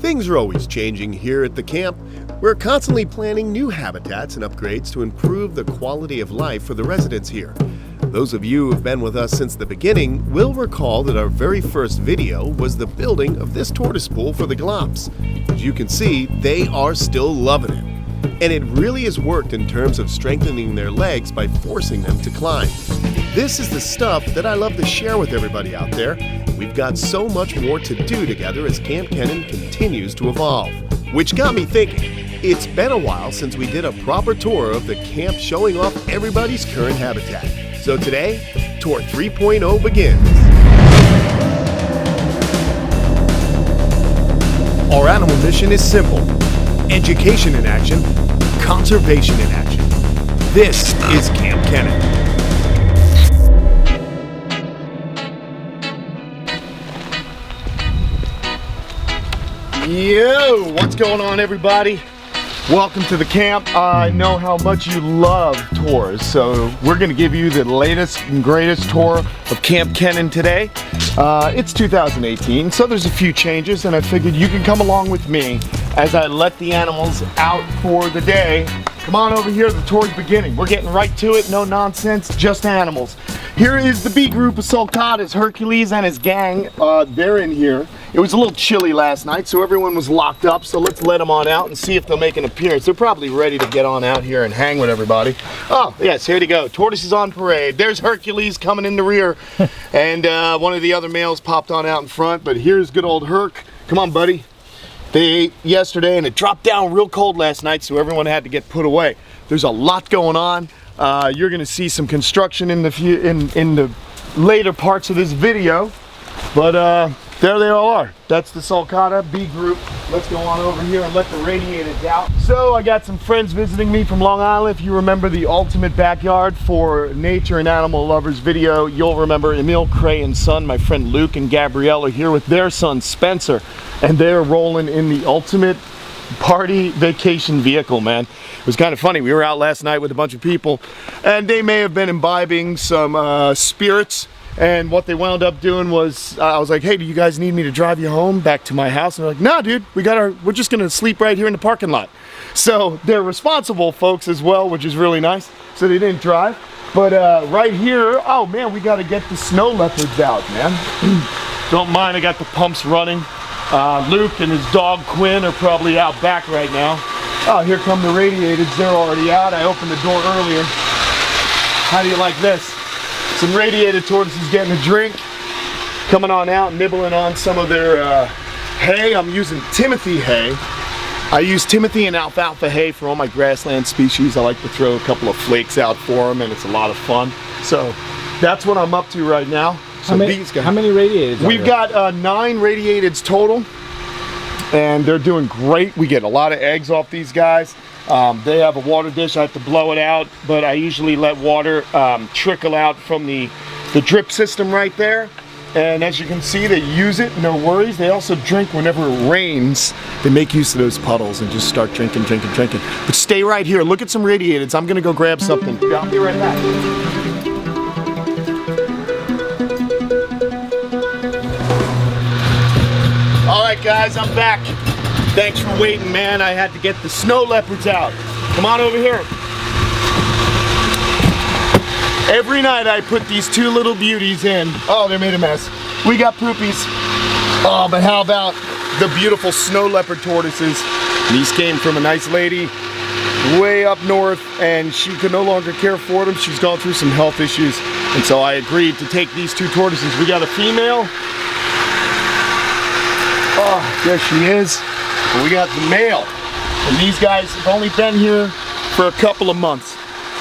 Things are always changing here at the camp. We're constantly planning new habitats and upgrades to improve the quality of life for the residents here. Those of you who have been with us since the beginning will recall that our very first video was the building of this tortoise pool for the glops. As you can see, they are still loving it. And it really has worked in terms of strengthening their legs by forcing them to climb. This is the stuff that I love to share with everybody out there. We've got so much more to do together as Kamp Kenan continues to evolve. Which got me thinking, it's been a while since we did a proper tour of the camp showing off everybody's current habitat. So today, Tour 3.0 begins. Our animal mission is simple. Education in action, conservation in action. This is Kamp Kenan. Yo, what's going on, everybody? Welcome to the camp. I know how much you love tours, so we're going to give you the latest and greatest tour of Kamp Kenan today. It's 2018, so there's a few changes, and I figured you can come along with me as I let the animals out for the day. Come on over here, the tour's beginning. We're getting right to it, no nonsense, just animals. Here is the B group of Socrates, Hercules and his gang. They're in here. It was a little chilly last night, so everyone was locked up, so let's let them on out and see if they'll make an appearance. They're probably ready to get on out here and hang with everybody. Oh, yes, here they go. Tortoises on parade. There's Hercules coming in the rear, and one of the other males popped on out in front, but here's good old Herc. Come on, buddy. They ate yesterday, and it dropped down real cold last night, so everyone had to get put away. There's a lot going on. You're going to see some construction in the later parts of this video, but there they all are. That's the Sulcata B group. Let's go on over here and let the radiators out. So I got some friends visiting me from Long Island. If you remember the ultimate backyard for nature and animal lovers video, you'll remember Emil, Cray, and son. My friend Luke and Gabrielle are here with their son Spencer, and they're rolling in the ultimate party vacation vehicle, man. It was kind of funny. We were out last night with a bunch of people, and they may have been imbibing some spirits. And what they wound up doing was, I was like, hey, do you guys need me to drive you home back to my house? And they're like, nah, dude, we're just gonna sleep right here in the parking lot. So they're responsible folks as well, which is really nice. So they didn't drive. But right here, oh man, we gotta get the snow leopards out, man. Don't mind, I got the pumps running. Luke and his dog Quinn are probably out back right now. Oh, here come the radiators, they're already out. I opened the door earlier. How do you like this? Some radiated tortoises getting a drink, coming on out, nibbling on some of their hay. I'm using Timothy hay. I use Timothy and alfalfa hay for all my grassland species. I like to throw a couple of flakes out for them, and it's a lot of fun. So that's what I'm up to right now. So how many radiateds? We've got 9 radiateds total, and they're doing great. We get a lot of eggs off these guys. They have a water dish. I have to blow it out, but I usually let water trickle out from the drip system right there. And as you can see, they use it, no worries. They also drink whenever it rains. They make use of those puddles and just start drinking. But stay right here. Look at some radiateds. I'm gonna go grab something. I'll be right back. All right, guys, I'm back. Thanks for waiting, man. I had to get the snow leopards out. Come on over here. Every night I put these 2 little beauties in. Oh, they made a mess. We got poopies. Oh, but how about the beautiful snow leopard tortoises? These came from a nice lady way up north, and she could no longer care for them. She's gone through some health issues, and so I agreed to take these 2 tortoises. We got a female. Oh, there she is. We got the male, and these guys have only been here for a couple of months.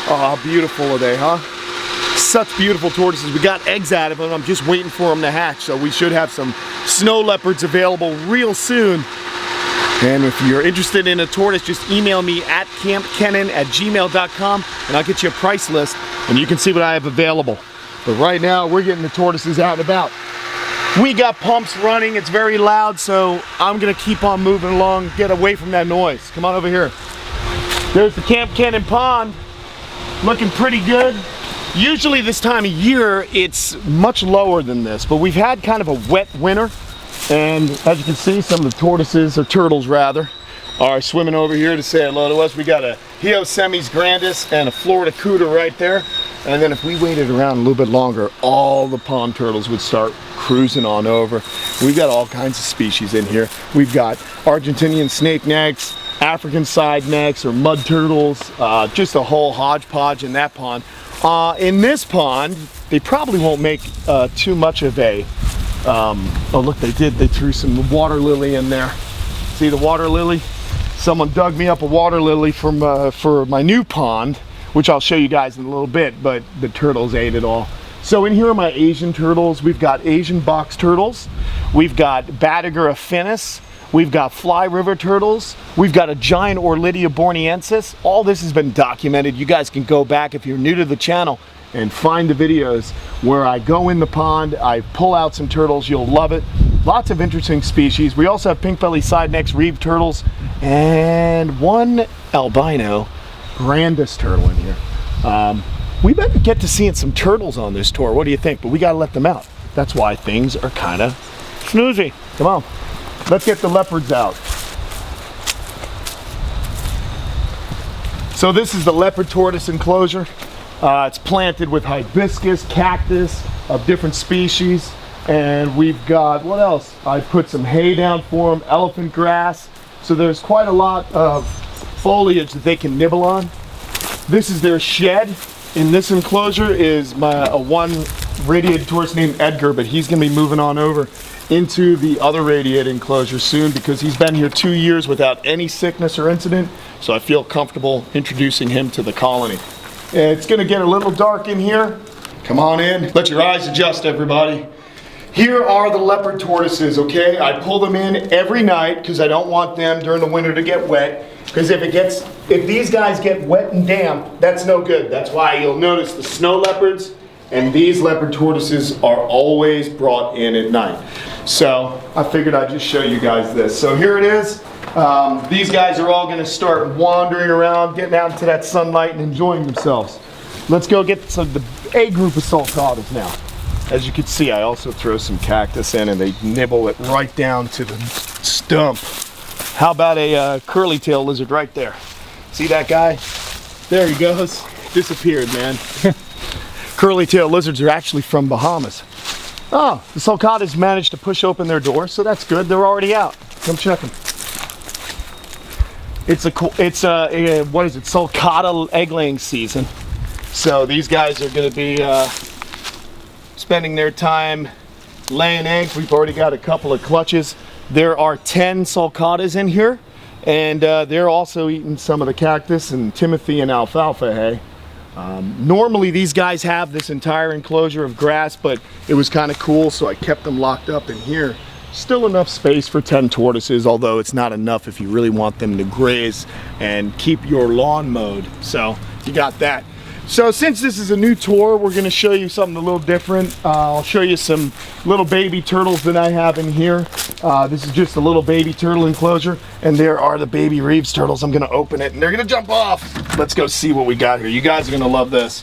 Oh, how beautiful are they, huh? Such beautiful tortoises. We got eggs out of them. I'm just waiting for them to hatch, so we should have some snow leopards available real soon. And if you're interested in a tortoise, just email me at kampkenan@gmail.com, and I'll get you a price list, and you can see what I have available. But right now, we're getting the tortoises out and about. We got pumps running, it's very loud, so I'm gonna keep on moving along, get away from that noise. Come on over here. There's the Kamp Kenan pond, looking pretty good. Usually this time of year, it's much lower than this, but we've had kind of a wet winter, And as you can see, some of the tortoises, or turtles rather, are swimming over here to say hello to us. We got a Hiosemes grandis and a Florida cuda right there. And then if we waited around a little bit longer, all the pond turtles would start cruising on over. We've got all kinds of species in here. We've got Argentinian snake necks, African side necks or mud turtles, just a whole hodgepodge in that pond. In this pond, they probably won't make too much of a, oh look, they threw some water lily in there. See the water lily? Someone dug me up a water lily from, for my new pond, which I'll show you guys in a little bit, but the turtles ate it all. So in here are my Asian turtles. We've got Asian box turtles. We've got Batagur affinis. We've got fly river turtles. We've got a giant Orlidia borneensis. All this has been documented. You guys can go back if you're new to the channel and find the videos where I go in the pond, I pull out some turtles. You'll love it. Lots of interesting species. We also have pink belly side necks, Reeves turtles, and one albino grandis turtle in here. We better get to seeing some turtles on this tour. What do you think? But we gotta let them out. That's why things are kind of snoozy. Come on, let's get the leopards out. So this is the leopard tortoise enclosure. It's planted with hibiscus, cactus of different species. And we've got, what else? I put some hay down for them, elephant grass. So there's quite a lot of foliage that they can nibble on. This is their shed. In this enclosure is one radiated tortoise named Edgar, but he's gonna be moving on over into the other radiated enclosure soon because he's been here 2 years without any sickness or incident. So I feel comfortable introducing him to the colony. It's gonna get a little dark in here. Come on in, let your eyes adjust, everybody. Here are the leopard tortoises, okay? I pull them in every night because I don't want them during the winter to get wet. Because if these guys get wet and damp, that's no good. That's why you'll notice the snow leopards and these leopard tortoises are always brought in at night. So I figured I'd just show you guys this. So here it is. These guys are all gonna start wandering around, getting out into that sunlight and enjoying themselves. Let's go get the A group of sulcatas now. As you can see, I also throw some cactus in and they nibble it right down to the stump. How about a curly-tailed lizard right there? See that guy? There he goes. Disappeared, man. Curly-tailed lizards are actually from Bahamas. Oh, the sulcatas managed to push open their door, so that's good. They're already out. Come check them. It's what is it? Sulcata egg-laying season. So these guys are going to be spending their time laying eggs. We've already got a couple of clutches. There are 10 sulcatas in here, and they're also eating some of the cactus and timothy and alfalfa hay. Normally these guys have this entire enclosure of grass, but it was kind of cool, so I kept them locked up in here. Still enough space for 10 tortoises, although it's not enough if you really want them to graze and keep your lawn mowed. So you got that. So since this is a new tour, we're going to show you something a little different. I'll show you some little baby turtles that I have in here. This is just a little baby turtle enclosure, and there are the baby Reeves turtles. I'm going to open it and they're going to jump off. Let's go see what we got here. You guys are going to love this.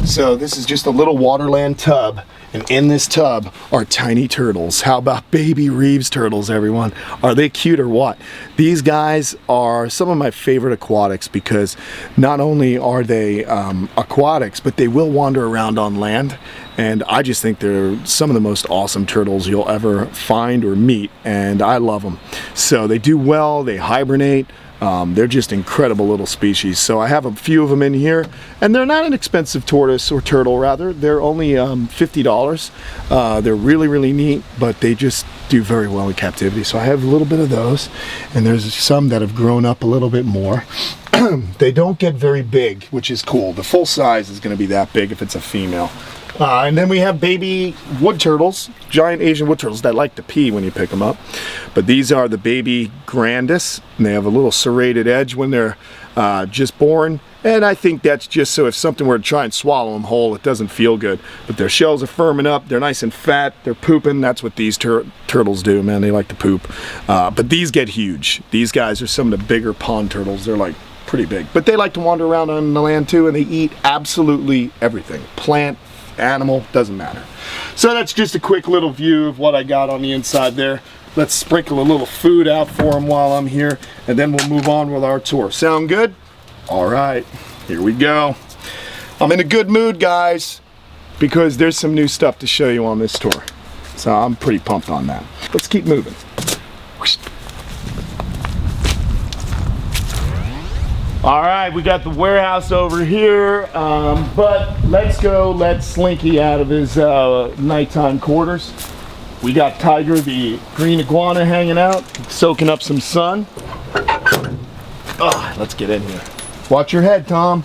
So this is just a little waterland tub, and in this tub are tiny turtles. How about baby Reeves turtles, everyone? Are they cute or what? These guys are some of my favorite aquatics because not only are they aquatics, but they will wander around on land, and I just think they're some of the most awesome turtles you'll ever find or meet, and I love them. So they do well, they hibernate. They're just incredible little species. So I have a few of them in here, and they're not an expensive tortoise or turtle, rather. They're only $50. They're really, really neat, but they just do very well in captivity. So I have a little bit of those, and there's some that have grown up a little bit more. They don't get very big, which is cool. The full size is going to be that big if it's a female. And then we have baby wood turtles, giant Asian wood turtles that like to pee when you pick them up. But these are the baby grandis, and they have a little serrated edge when they're just born. And I think that's just so if something were to try and swallow them whole, it doesn't feel good. But their shells are firming up, they're nice and fat, they're pooping. That's what these turtles do, man. They like to poop. But these get huge. These guys are some of the bigger pond turtles. They're like pretty big. But they like to wander around on the land too, and they eat absolutely everything. Plant, animal, doesn't matter. So that's just a quick little view of what I got on the inside there. Let's sprinkle a little food out for him while I'm here, and then we'll move on with our tour. Sound good? All right, here we go. I'm in a good mood, guys, because there's some new stuff to show you on this tour. So I'm pretty pumped on that. Let's keep moving. All right, we got the warehouse over here, but let's go let Slinky out of his nighttime quarters. We got Tiger, the green iguana, hanging out, soaking up some sun. Let's get in here. Watch your head, Tom.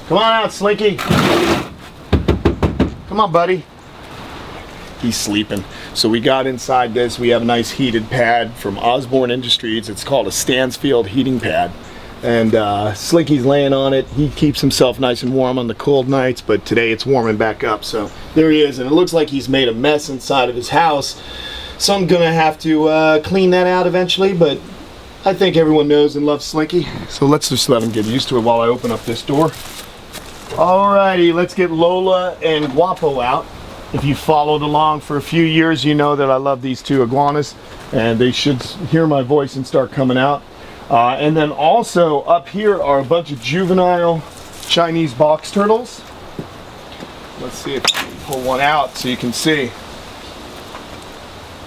Come on out, Slinky. Come on, buddy. He's sleeping. So we got inside this. We have a nice heated pad from Osborne Industries. It's called a Stansfield Heating Pad. And Slinky's laying on it. He keeps himself nice and warm on the cold nights, but today it's warming back up. So there he is, and it looks like he's made a mess inside of his house. So I'm gonna have to clean that out eventually, but I think everyone knows and loves Slinky. So let's just let him get used to it while I open up this door. Alrighty, let's get Lola and Wopo out. If you followed along for a few years, you know that I love these two iguanas, and they should hear my voice and start coming out. And then also up here are a bunch of juvenile Chinese box turtles. Let's see if I can pull one out so you can see.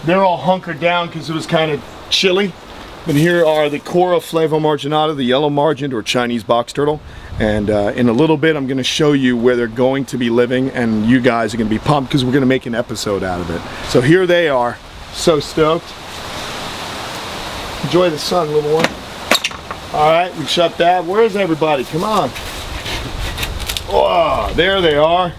They're all hunkered down because it was kind of chilly. But here are the Cora flavomarginata, the yellow margined or Chinese box turtle. And in a little bit, I'm going to show you where they're going to be living, and you guys are going to be pumped because we're going to make an episode out of it. So here they are. So stoked. Enjoy the sun, little one. All right, we shut that. Where's everybody? Come on. Oh, there they are.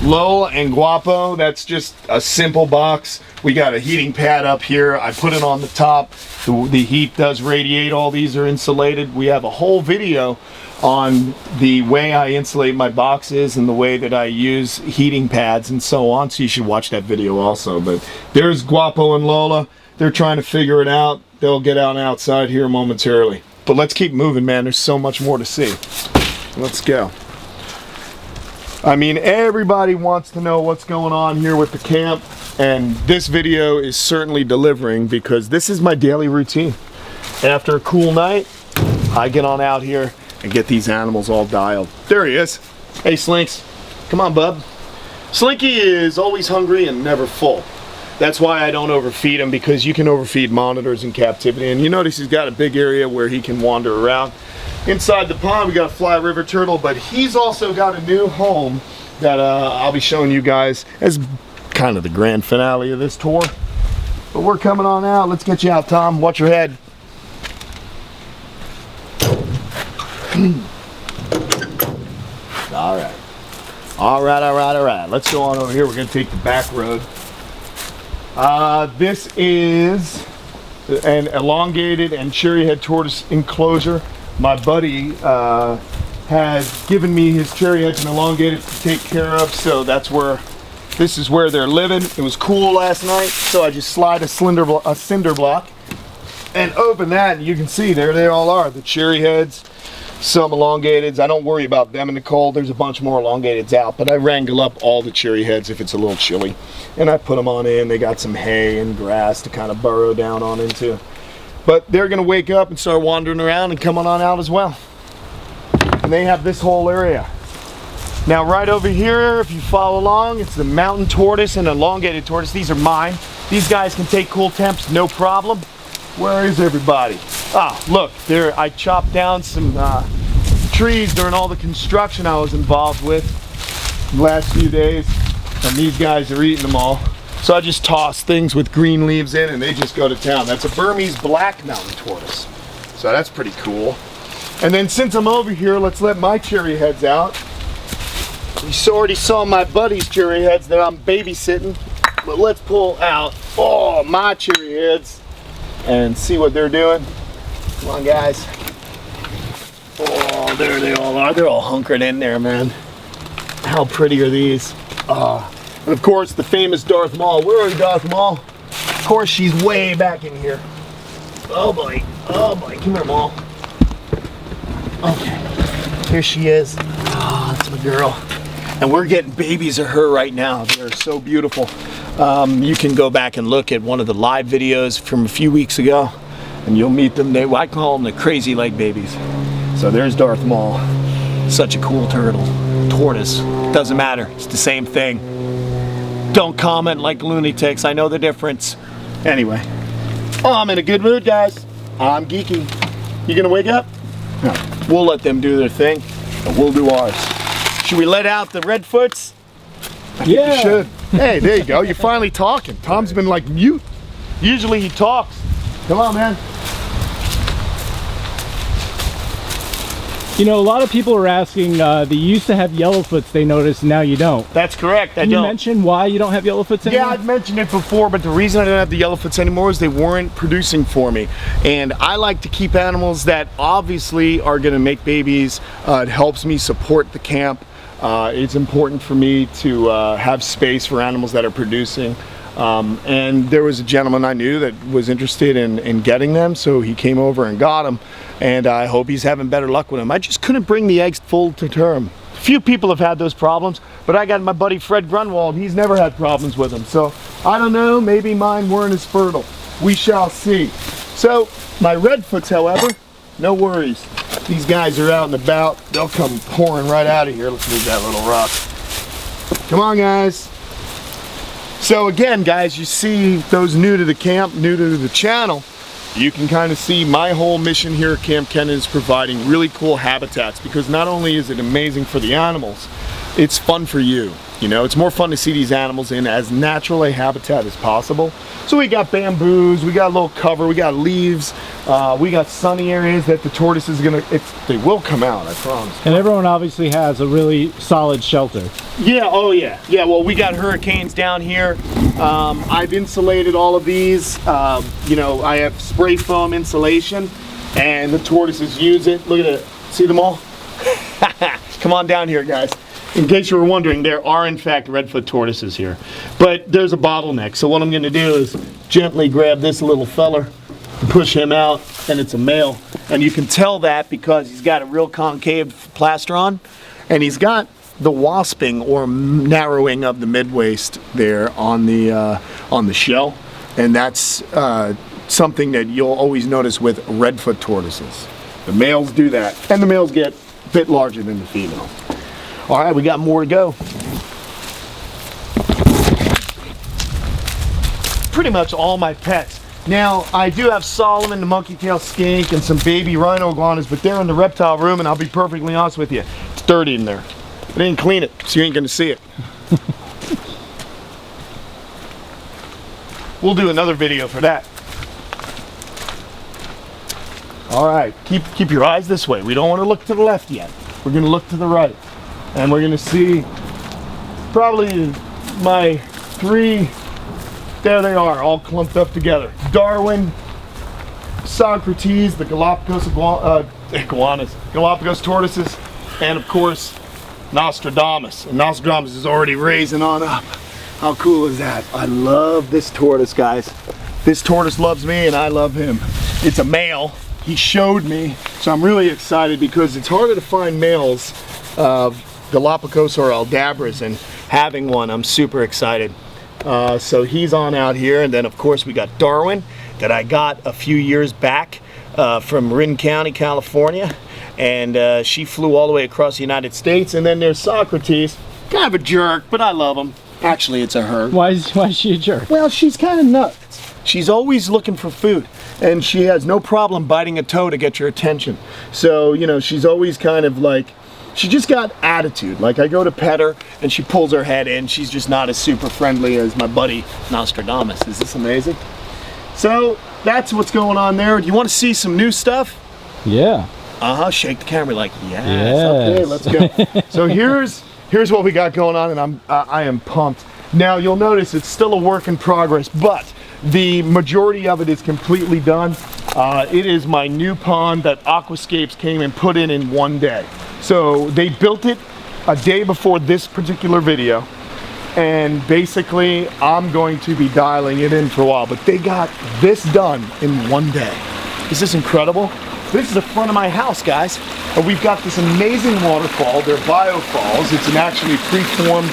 Lola and Wopo. That's just a simple box. We got a heating pad up here. I put it on the top. The heat does radiate. All these are insulated. We have a whole video on the way I insulate my boxes and the way that I use heating pads and so on. So you should watch that video also. But there's Wopo and Lola. They're trying to figure it out. They'll get out outside here momentarily. But let's keep moving, man. There's so much more to see. Let's go. I mean, everybody wants to know what's going on here with the camp, and this video is certainly delivering because this is my daily routine. After a cool night, I get on out here and get these animals all dialed. There he is. Hey, Slinks. Come on, bub. Slinky is always hungry and never full. That's why I don't overfeed him, because you can overfeed monitors in captivity. And you notice he's got a big area where he can wander around. Inside the pond, we got a fly river turtle, but he's also got a new home that I'll be showing you guys as kind of the grand finale of this tour. But we're coming on out. Let's get you out, Tom. Watch your head. All right. All right, all right, all right. Let's go on over here. We're going to take the back road. This is an elongated and cherry-head tortoise enclosure. My buddy has given me his cherry heads and elongated to take care of, so that's where, this is where they're living. It was cool last night, so I just slide a cinder block and open that, and you can see there they all are, the cherry heads, some elongateds. I don't worry about them in the cold. There's a bunch more elongateds out, but I wrangle up all the cherry heads if it's a little chilly, and I put them on in. They got some hay and grass to kind of burrow down on into. But they're gonna wake up and start wandering around and come on out as well. And they have this whole area. Now right over here, if you follow along, it's the mountain tortoise and elongated tortoise. These are mine. These guys can take cool temps, no problem. Where is everybody? Ah, look, there. I chopped down some trees during all the construction I was involved with the last few days, and these guys are eating them all. So I just toss things with green leaves in and they just go to town. That's a Burmese black mountain tortoise. So that's pretty cool. And then since I'm over here, let's let my cherry heads out. You already saw my buddy's cherry heads that I'm babysitting. But let's pull out, oh, my cherry heads and see what they're doing. Come on, guys. Oh, there they all are. They're all hunkered in there, man. How pretty are these? And of course, the famous Darth Maul. Where is Darth Maul? Of course, she's way back in here. Oh boy, come here, Maul. Okay. Here she is. Oh, that's my girl. And we're getting babies of her right now. They're so beautiful. You can go back and look at one of the live videos from a few weeks ago, and you'll meet them. I call them the crazy leg babies. So there's Darth Maul. Such a cool turtle. Tortoise. Doesn't matter. It's the same thing. Don't comment like lunatics. I know the difference. Anyway. Oh, I'm in a good mood, guys. I'm geeky. You gonna wake up? No. We'll let them do their thing, and we'll do ours. Should we let out the redfoots? I think you should. Hey, there you go. You're finally talking. Tom's been like mute. Usually he talks. Come on, man. You know, a lot of people are asking, they used to have yellowfoots, they noticed, now you don't. That's correct. Can you mention why you don't have yellowfoots anymore? Yeah, I've mentioned it before, but the reason I don't have the yellowfoots anymore is they weren't producing for me. And I like to keep animals that obviously are going to make babies. It helps me support the camp. It's important for me to have space for animals that are producing. And there was a gentleman I knew that was interested in getting them, so he came over and got them, and I hope he's having better luck with them. I just couldn't bring the eggs full to term. A few people have had those problems, but I got my buddy Fred Grunwald. He's never had problems with them, so I don't know, maybe mine weren't as fertile. We shall see. So my redfoots, however, no worries. These guys are out and about. They'll come pouring right out of here. Let's move that little rock. Come on, guys. So again, guys, you see those new to the camp, new to the channel, you can kind of see my whole mission here at Kamp Kenan is providing really cool habitats, because not only is it amazing for the animals, it's fun for you. You know, it's more fun to see these animals in as natural a habitat as possible. So we got bamboos, we got a little cover, we got leaves, we got sunny areas that the tortoises they will come out, I promise. And everyone obviously has a really solid shelter. Yeah, oh yeah. Yeah, well, we got hurricanes down here. I've insulated all of these. You know, I have spray foam insulation, and the tortoises use it. Look at it. See them all? Come on down here, guys. In case you were wondering, there are in fact redfoot tortoises here. But there's a bottleneck, so what I'm gonna do is gently grab this little feller, push him out, and it's a male. And you can tell that because he's got a real concave plastron, and he's got the wasping or narrowing of the mid-waist there on the shell, and that's something that you'll always notice with redfoot tortoises. The males do that, and the males get a bit larger than the female. All right, we got more to go. Pretty much all my pets. Now, I do have Solomon, the monkey-tailed skink, and some baby rhino iguanas, but they're in the reptile room, and I'll be perfectly honest with you, it's dirty in there. I didn't clean it, so you ain't gonna see it. We'll do another video for that. All right, keep your eyes this way. We don't want to look to the left yet. We're gonna look to the right, and we're gonna see probably my three. There they are, all clumped up together. Darwin, Socrates, the Galapagos iguanas, Galapagos tortoises, and of course Nostradamus. And Nostradamus is already raising on up. How cool is that? I love this tortoise, guys. This tortoise loves me and I love him. It's a male. He showed me, so I'm really excited because it's harder to find males of Galapagos or Aldabras, and having one, I'm super excited. So he's on out here, and then of course we got Darwin that I got a few years back from Marin County, California, and she flew all the way across the United States. And then there's Socrates, kind of a jerk, but I love him. Actually, it's a her. Why is she a jerk? Well, she's kind of nuts. She's always looking for food, and she has no problem biting a toe to get your attention. So, you know, she's always kind of like, she just got attitude. Like, I go to pet her and she pulls her head in. She's just not as super friendly as my buddy Nostradamus. Is this amazing? So that's what's going on there. Do you want to see some new stuff? Yeah. Shake the camera like, yes. Yes. Okay, let's go. So here's what we got going on, and I am pumped. Now you'll notice it's still a work in progress, but the majority of it is completely done. It is my new pond that Aquascapes came and put in one day. So they built it a day before this particular video, and basically I'm going to be dialing it in for a while, but they got this done in one day. Is this incredible? This is the front of my house, guys. And we've got this amazing waterfall. They're biofalls. It's an actually preformed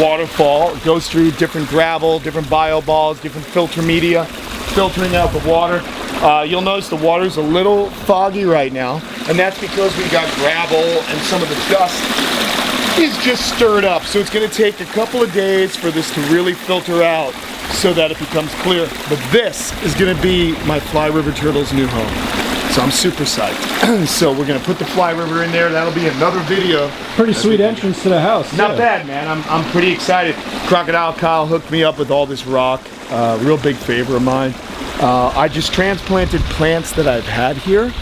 waterfall. It goes through different gravel, different bioballs, different filter media, filtering out the water. You'll notice the water's a little foggy right now, and that's because we got gravel and some of the dust is just stirred up. So it's going to take a couple of days for this to really filter out so that it becomes clear. But this is going to be my Fly River Turtles' new home. So I'm super psyched. So we're going to put the Fly River in there. That'll be another video. Pretty sweet entrance to the house. Not bad, man. I'm pretty excited. Crocodile Kyle hooked me up with all this rock. Real big favor of mine. I just transplanted plants that I've had here,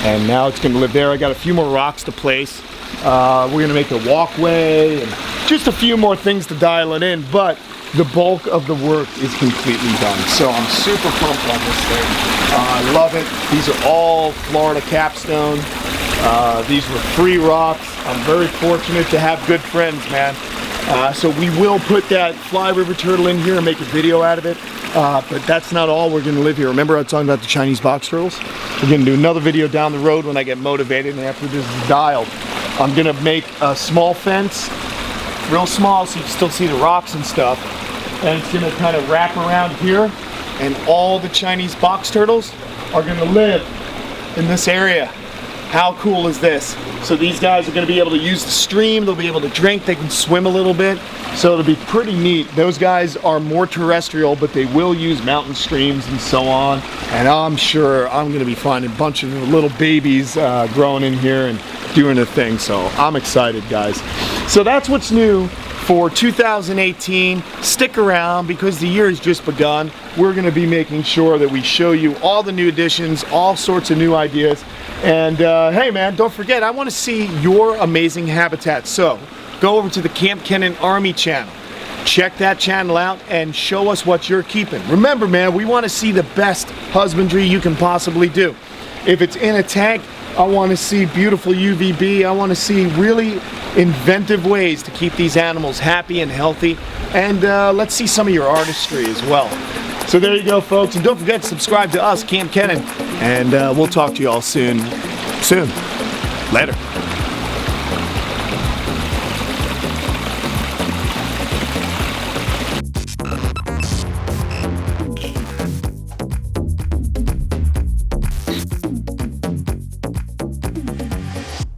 and now it's going to live there. I got a few more rocks to place. We're going to make a walkway and just a few more things to dial it in, but the bulk of the work is completely done. So I'm super pumped on this thing. I love it. These are all Florida capstone. These were free rocks. I'm very fortunate to have good friends, man. So we will put that Fly River Turtle in here and make a video out of it. But that's not all. We're going to live here. Remember I was talking about the Chinese box turtles? We're going to do another video down the road when I get motivated and after this is dialed. I'm going to make a small fence, real small, so you can still see the rocks and stuff. And it's going to kind of wrap around here, and all the Chinese box turtles are going to live in this area. How cool is this? So these guys are going to be able to use the stream, they'll be able to drink, they can swim a little bit. So it'll be pretty neat. Those guys are more terrestrial, but they will use mountain streams and so on. And I'm sure I'm going to be finding a bunch of little babies growing in here and doing a thing. So I'm excited, guys. So that's what's new for 2018. Stick around because the year has just begun. We're going to be making sure that we show you all the new additions, all sorts of new ideas. And hey man, don't forget, I want to see your amazing habitat. So go over to the Kamp Kenan Army channel. Check that channel out and show us what you're keeping. Remember man, we want to see the best husbandry you can possibly do. If it's in a tank, I want to see beautiful UVB. I want to see really inventive ways to keep these animals happy and healthy. And let's see some of your artistry as well. So there you go, folks. And don't forget to subscribe to us, Kamp Kenan. And we'll talk to you all soon. Later.